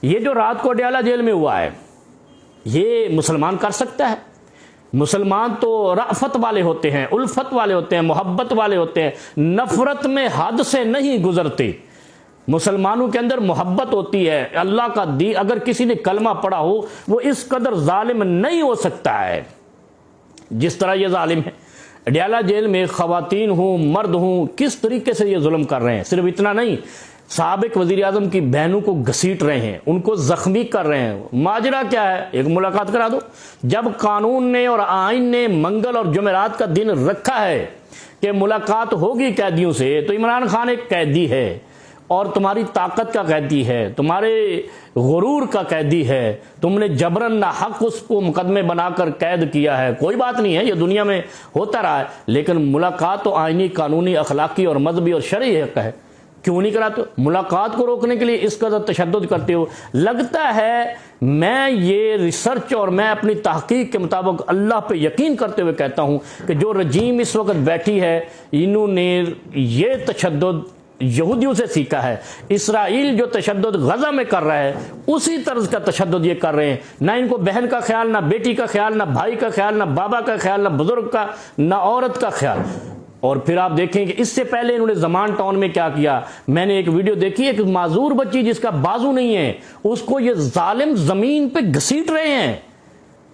ये जो रात को अडयाला जेल में हुआ है, ये मुसलमान कर सकता है? मुसलमान तो राफत वाले होते हैं, उल्फत वाले होते हैं, मोहब्बत वाले होते हैं, नफरत में हद से नहीं गुजरते। मुसलमानों के अंदर मोहब्बत होती है। अल्लाह का दी अगर किसी ने कलमा पढ़ा हो, वो इस कदर जालिम नहीं हो सकता है जिस तरह ये जालिम है। अडयाला जेल में खवातीन हूँ, मर्द हूँ, किस तरीके से ये जुल्म कर रहे हैं। सिर्फ इतना नहीं, साबिक वजीर आजम की बहनों को घसीट रहे हैं, उनको जख्मी कर रहे हैं। माजरा क्या है? एक मुलाकात करा दो। जब कानून ने और आइन ने मंगल और जुमेरात का दिन रखा है कि मुलाकात होगी कैदियों से, तो इमरान खान एक कैदी है और तुम्हारी ताकत का कैदी है, तुम्हारे गुरूर का कैदी है। तुमने जबरन ना हक उसको मुकदमे बनाकर कैद किया है। कोई बात नहीं है, ये दुनिया में होता रहा है, लेकिन मुलाकात तो आईनी, कानूनी, अखलाकी और मजहबी और शरई हक है। क्यों नहीं कराते? मुलाकात को रोकने के लिए इस कदर तशद्दुद करते हो। लगता है मैं ये रिसर्च और मैं अपनी तहकीक के मुताबिक अल्लाह पे यकीन करते हुए कहता हूं कि जो रजीम इस वक्त बैठी है, इन्होंने ये तशद्दुद यहूदियों से सीखा है। इसराइल जो तशद्दुद गजा में कर रहा है, उसी तर्ज का तशद्दुद ये कर रहे हैं। ना इनको बहन का ख्याल, ना बेटी का ख्याल, ना भाई का ख्याल, ना बाबा का ख्याल, ना बुजुर्ग का, ना औरत का ख्याल। और फिर आप देखें कि इससे पहले इन्होंने जमान टाउन में क्या किया। मैंने एक वीडियो देखी है कि माजूर बच्ची जिसका बाजू नहीं है, उसको ये जालिम जमीन पे घसीट रहे हैं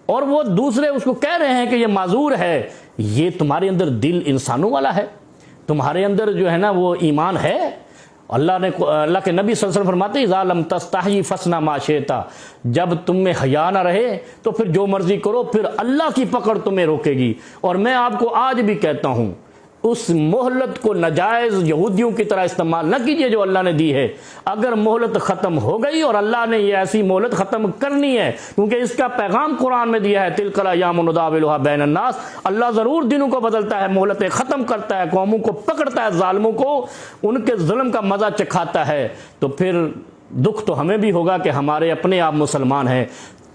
और वो दूसरे उसको कह रहे हैं कि ये माजूर है। ये तुम्हारे अंदर दिल इंसानों वाला है? तुम्हारे अंदर जो है ना वो ईमान है? अल्लाह के नबी सल्लल्लाहु अलैहि वसल्लम फरमाते इज़ा लम तस्तही फसना मा शिता, जब तुम में हया ना रहे तो फिर जो मर्जी करो, फिर अल्लाह की पकड़ तुम्हें रोकेगी। और मैं आपको आज भी कहता हूं, उस मोहलत को नाजायज यहूदियों की तरह इस्तेमाल न कीजिए जो अल्लाह ने दी है। अगर मोहलत खत्म हो गई, और अल्लाह ने ये ऐसी मोहलत खत्म करनी है, क्योंकि इसका पैगाम कुरान में दिया है, तिलकल अय्यामु नुदाविलुहा बैन अन्नास, अल्लाह जरूर दिनों को बदलता है, मोहलतें खत्म करता है, कौमों को पकड़ता है, जालिमों को उनके जुल्म का मजा चखाता है। तो फिर दुख तो हमें भी होगा कि हमारे अपने आप मुसलमान हैं।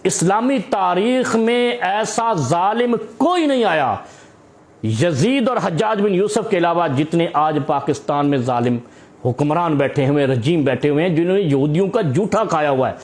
इस्लामी तारीख में ऐसा जालिम कोई नहीं आया यजीद और हज्जाज बिन यूसुफ के अलावा, जितने आज पाकिस्तान में जालिम हुक्मरान बैठे हुए, रजीम बैठे हुए हैं, जिन्होंने यहूदियों का जूठा खाया हुआ है।